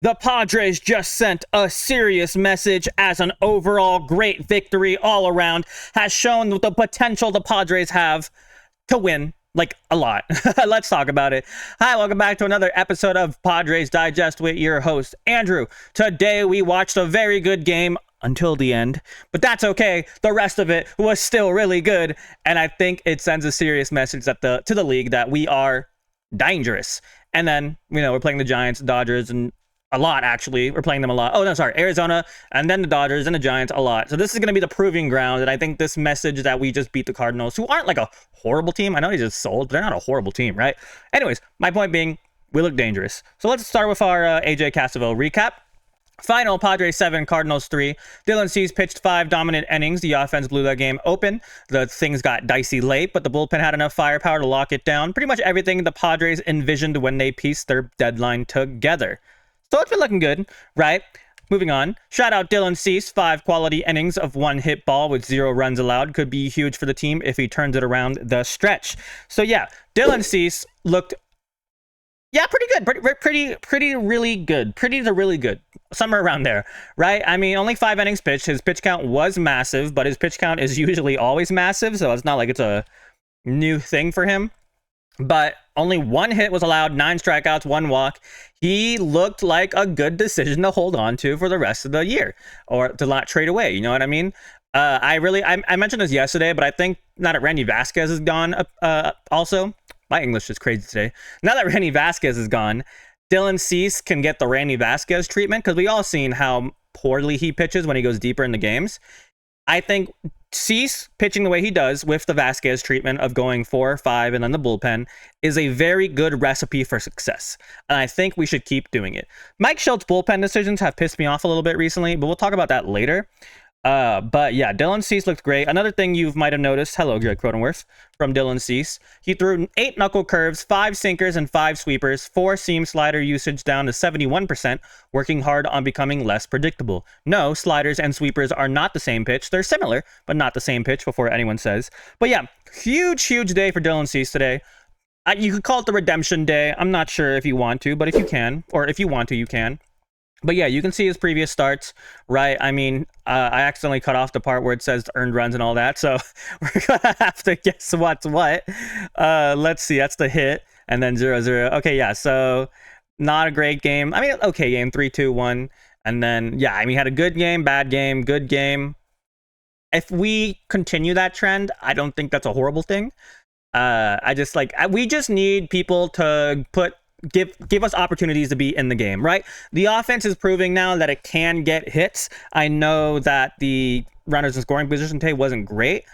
The Padres just sent a serious message as an overall great victory all around has shown the potential the Padres have to win, like, a lot. Let's talk about it. Hi, welcome back to another episode of Padres Digest with your host, Andrew. Today we watched a very good game until the end, but that's okay. The rest of it was still really good, and I think it sends a serious message to the league that we are dangerous. And then, we're playing the Giants, Dodgers, and a lot, actually. We're playing them a lot. Oh, no, sorry. Arizona, and then the Dodgers and the Giants a lot. So this is going to be the proving ground. And I think this message that we just beat the Cardinals, who aren't like a horrible team. I know they just sold, but they're not a horrible team, right? Anyways, my point being, we look dangerous. So let's start with our AJ Cassavell recap. Final, Padres 7, Cardinals 3. Dylan Cease pitched 5 dominant innings. The offense blew that game open. The things got dicey late, but the bullpen had enough firepower to lock it down. Pretty much everything the Padres envisioned when they pieced their deadline together. So it's been looking good, right? Moving on. Shout out Dylan Cease. 5 quality innings of 1 hit ball with 0 runs allowed. Could be huge for the team if he turns it around the stretch. So yeah, Dylan Cease looked, pretty good. Pretty really good. Pretty to really good. Somewhere around there, right? I mean, only 5 innings pitched. His pitch count was massive, but his pitch count is usually always massive, so it's not like it's a new thing for him. But only 1 hit was allowed, 9 strikeouts, 1 walk. He looked like a good decision to hold on to for the rest of the year, or to not trade away. You know what I mean? I mentioned this yesterday, but I think now that Randy Vasquez is gone, also, my English is crazy today. Now that Randy Vasquez is gone, Dylan Cease can get the Randy Vasquez treatment, because we all seen how poorly he pitches when he goes deeper in the games. I think Cease pitching the way he does with the Vasquez treatment of going 4 or 5 and then the bullpen is a very good recipe for success. And I think we should keep doing it. Mike Shildt's bullpen decisions have pissed me off a little bit recently, but we'll talk about that later. But yeah, Dylan Cease looked great. Another thing you might have noticed, hello, Greg Cronenworth, from Dylan Cease. He threw 8 knuckle curves, 5 sinkers, and 5 sweepers, 4 seam slider usage down to 71%, working hard on becoming less predictable. No, sliders and sweepers are not the same pitch. They're similar, but not the same pitch before anyone says. But yeah, huge day for Dylan Cease today. You could call it the redemption day. I'm not sure if you want to, but if you can, or if you want to, you can. But yeah, you can see his previous starts, right? I mean, I accidentally cut off the part where it says earned runs and all that, so we're gonna have to guess what's what. Let's see, that's the hit, and then 0-0. Okay, yeah, so not a great game. I mean, okay game, 3-2-1, and then, yeah, I mean, had a good game, bad game, good game. If we continue that trend, I don't think that's a horrible thing. We just need people to give us opportunities to be in the game, right? The offense is proving now that it can get hits. I know that the runners in scoring position today wasn't great,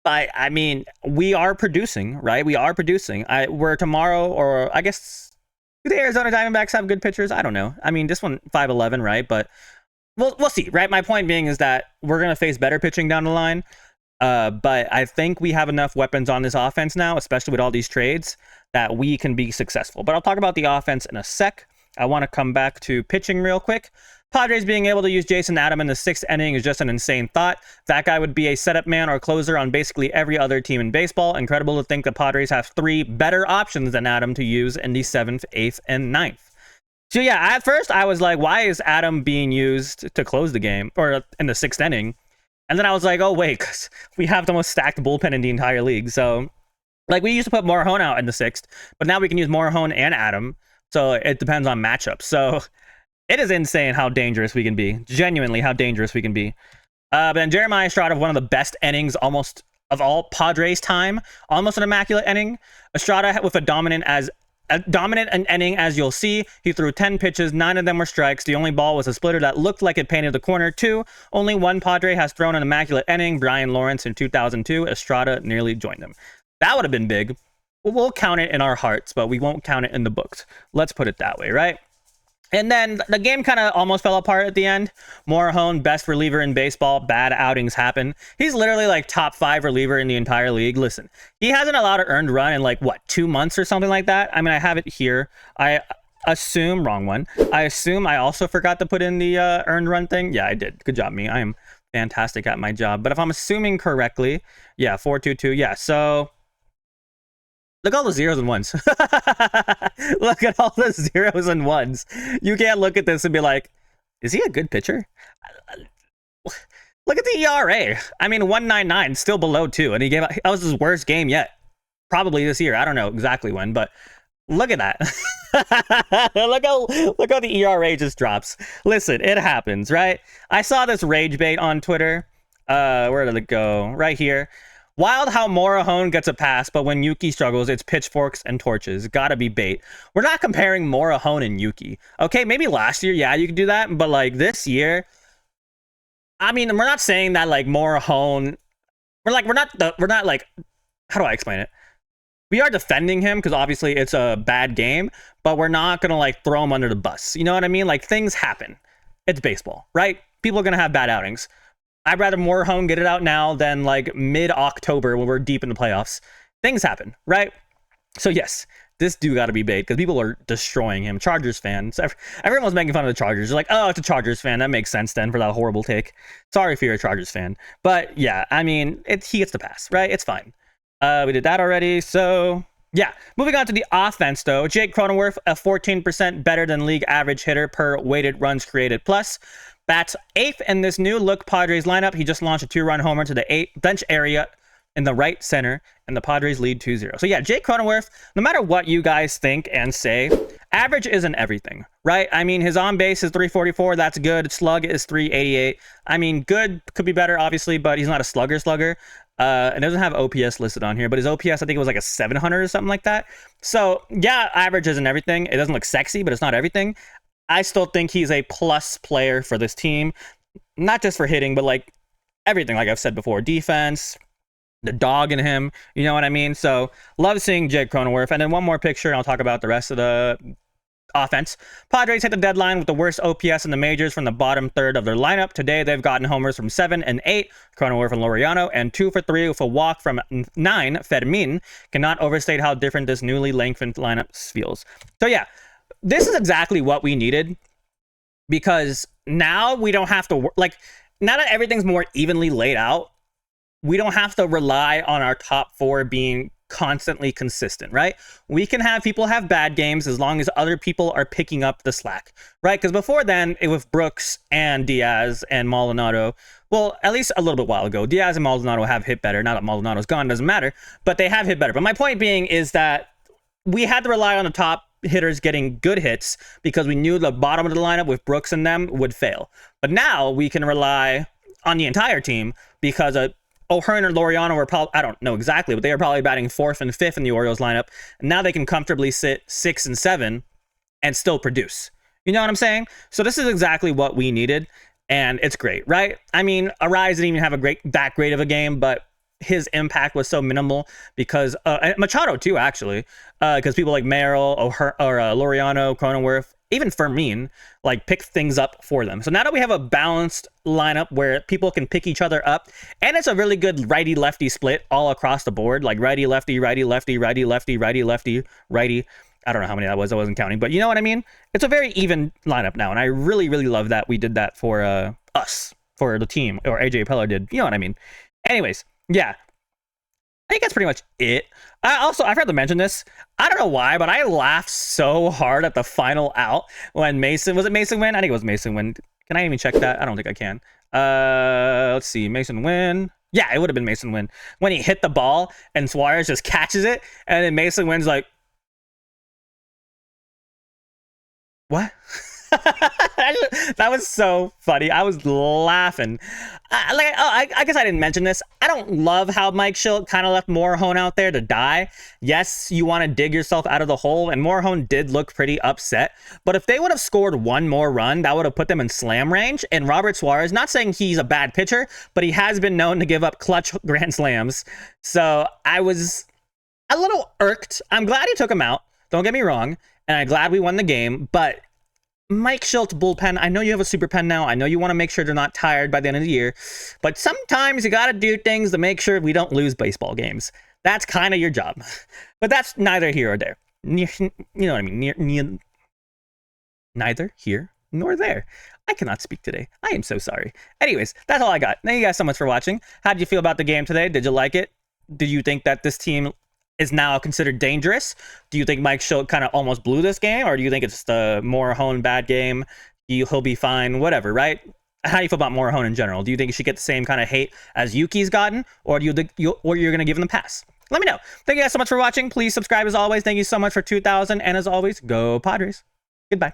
but I mean, we are producing, right? We are producing. We're tomorrow, or I guess, do the Arizona Diamondbacks have good pitchers? I don't know. I mean, this one 5'11", right? But we'll see, right? My point being is that we're gonna face better pitching down the line. But I think we have enough weapons on this offense now, especially with all these trades, that we can be successful. But I'll talk about the offense in a sec. I want to come back to pitching real quick. Padres being able to use Jason Adam in the 6th inning is just an insane thought. That guy would be a setup man or closer on basically every other team in baseball. Incredible to think the Padres have 3 better options than Adam to use in the 7th, 8th, and 9th. So yeah, at first I was like, why is Adam being used to close the game, or in the 6th inning? And then I was like, oh, wait, because we have the most stacked bullpen in the entire league. So, like, we used to put Moraone out in the 6th, but now we can use Moraone and Adam. So it depends on matchups. So it is insane how dangerous we can be. Genuinely how dangerous we can be. But then Jeremiah Estrada, one of the best innings almost of all Padres time. Almost an immaculate inning. Estrada with a dominant inning, as you'll see. He threw 10 pitches, 9 of them were strikes. The only ball was a splitter that looked like it painted the corner too. Only one Padre has thrown an immaculate inning, Brian Lawrence in 2002. Estrada nearly joined him. That would have been big. We'll count it in our hearts, but we won't count it in the books. Let's put it that way, right? And then the game kind of almost fell apart at the end. Moraone, best reliever in baseball. Bad outings happen. He's literally like top 5 reliever in the entire league. Listen, he hasn't allowed an earned run in like, 2 months or something like that? I mean, I have it here. I assume, wrong one. I assume I also forgot to put in the earned run thing. Yeah, I did. Good job, me. I am fantastic at my job. But if I'm assuming correctly, yeah, 4.22. Yeah, so Look at all the zeros and ones. Look at all the zeros and ones. You can't look at this and be like, is he a good pitcher? Look at the ERA. I mean, 1.99, still below 2. And that was his worst game yet. Probably this year. I don't know exactly when, but look at that. look how the ERA just drops. Listen, it happens, right? I saw this rage bait on Twitter. Where did it go? Right here. Wild how Moraone gets a pass, but when Yuki struggles, it's pitchforks and torches. Gotta be bait. We're not comparing Moraone and Yuki. Okay, maybe last year, yeah, you could do that, but like this year, I mean, we're not saying that like Moraone. We're not like, how do I explain it? We are defending him because obviously it's a bad game, but we're not gonna like throw him under the bus. You know what I mean? Like things happen. It's baseball, right? People are gonna have bad outings. I'd rather Moraone get it out now than like mid-October when we're deep in the playoffs. Things happen, right? So yes, this dude got to be bait because people are destroying him. Chargers fans, everyone's making fun of the Chargers. They're like, oh, it's a Chargers fan. That makes sense then for that horrible take. Sorry if you're a Chargers fan. But yeah, I mean, he gets the pass, right? It's fine. We did that already. So yeah, moving on to the offense though. Jake Cronenworth, a 14% better than league average hitter per weighted runs created plus. Bats 8th in this new look Padres lineup. He just launched a 2-run homer to the bench area in the right center, and the Padres lead 2-0. So yeah, Jake Cronenworth, no matter what you guys think and say, average isn't everything, right? I mean, his on base is 344. That's good. Slug is 388. I mean, good could be better, obviously, but he's not a slugger. It doesn't have OPS listed on here, but his OPS, I think it was like a 700 or something like that. So yeah, average isn't everything. It doesn't look sexy, but it's not everything. I still think he's a plus player for this team, not just for hitting, but like everything, like I've said before, defense, the dog in him, you know what I mean? So love seeing Jake Cronenworth. And then one more picture, and I'll talk about the rest of the offense. Padres hit the deadline with the worst OPS in the majors from the bottom third of their lineup. Today, they've gotten homers from 7 and 8, Cronenworth and Laureano, and 2 for 3 with a walk from 9, Fermin. Cannot overstate how different this newly lengthened lineup feels. So yeah, this is exactly what we needed, because now we don't have to, like, now that everything's more evenly laid out, we don't have to rely on our top 4 being constantly consistent, right? We can have people have bad games as long as other people are picking up the slack, right? Because before then, it was Brooks and Diaz and Maldonado. Well, at least a little bit while ago, Diaz and Maldonado have hit better. Now that Maldonado's gone, doesn't matter, but they have hit better. But my point being is that we had to rely on the top hitters getting good hits because we knew the bottom of the lineup with Brooks and them would fail. But now we can rely on the entire team because O'Hearn and Laureano were probably, I don't know exactly, but they were probably batting 4th and 5th in the Orioles lineup. And now they can comfortably sit 6 and 7 and still produce. You know what I'm saying? So this is exactly what we needed, and it's great, right? I mean, Arraez didn't even have that great of a game, but his impact was so minimal because Machado too, actually, because people like Merrill or Laureano, Cronenworth, even Fermin, like pick things up for them. So now that we have a balanced lineup where people can pick each other up, and it's a really good righty lefty split all across the board, like righty lefty, righty lefty, righty lefty, righty lefty, righty. I don't know how many that was. I wasn't counting, but you know what I mean? It's a very even lineup now, and I really, really love that we did that for us, for the team, or AJ Preller did. You know what I mean? Anyways. Yeah, I think that's pretty much it. I forgot to mention this. I don't know why, but I laughed so hard at the final out when Mason, was it Mason Win? I think it was Mason Win. Can I even check that? I don't think I can. Let's see, Mason Win. Yeah, it would have been Mason Win. When he hit the ball and Suarez just catches it, and then Mason Win's like, what? That was so funny. I was laughing. I guess I didn't mention this. I don't love how Mike Shildt kind of left Moraone out there to die. Yes, you want to dig yourself out of the hole, and Moraone did look pretty upset. But if they would have scored one more run, that would have put them in slam range. And Robert Suarez, not saying he's a bad pitcher, but he has been known to give up clutch grand slams. So I was a little irked. I'm glad he took him out. Don't get me wrong. And I'm glad we won the game, but Mike Shildt bullpen, I know you have a super pen now. I know you want to make sure they're not tired by the end of the year, but sometimes you got to do things to make sure we don't lose baseball games. That's kind of your job, but that's neither here or there. You know what I mean? Neither here nor there. I cannot speak today. I am so sorry. Anyways, that's all I got. Thank you guys so much for watching. How did you feel about the game today? Did you like it? Did you think that this team is now considered dangerous? Do you think Mike Shildt kind of almost blew this game, or do you think it's just a Moraone bad game? He'll be fine, whatever, right? How do you feel about Moraone in general? Do you think he should get the same kind of hate as Yuki's gotten, or do you think you're going to give him the pass? Let me know. Thank you guys so much for watching. Please subscribe as always. Thank you so much for 2,000, and as always, go Padres. Goodbye.